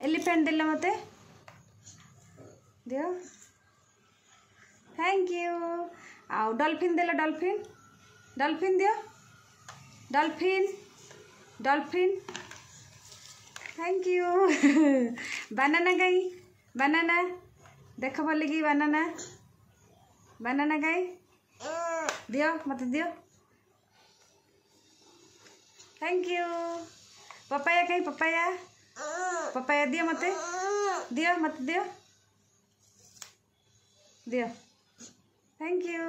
elephant देला मते दियो थैंक यू आउ डॉल्फिन देला डॉल्फिन डॉल्फिन दियो डॉल्फिन डॉल्फिन थैंक यू बनाना गाई बनाना देख बोल कि बनाना बनाना गाई दियो मत दियो थैंक यू पपाया कहीं पपाया पपाया दियो मते दियो मत दियो दियो थैंक यू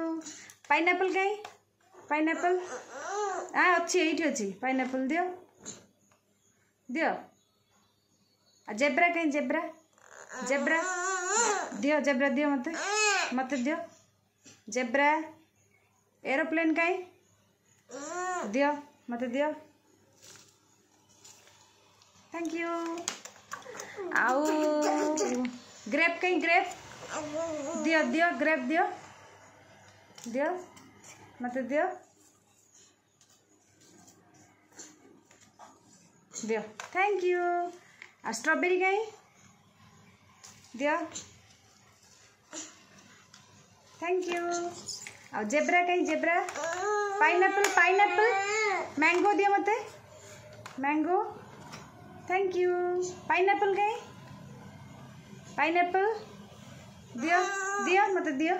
पाइनएप्पल कहीं पाइनएप्पल अच्छी एठी अच्छी पाइनएप्पल दियो दियो जेब्रा कहीं जेब्रा जेब्रा दियो जेब्रा दियो मते मते दियो जेब्रा एरोप्लेन कहीं दियो मते दियो थैंक यू आउ ग्रेप कहीं ग्रेप दियो दियो ग्रेप दियो दियो मते दियो दियो थैंक यू आ स्ट्रॉबेरी कहीं दियो थैंक यू आ जेब्रा कहीं जेब्रा पाइनएप्पल पाइनएप्पल मैंगो दियो मते मैंगो थैंक यू पाइनएप्पल कहीं पाइनएप्पल दियो दियो मते दियो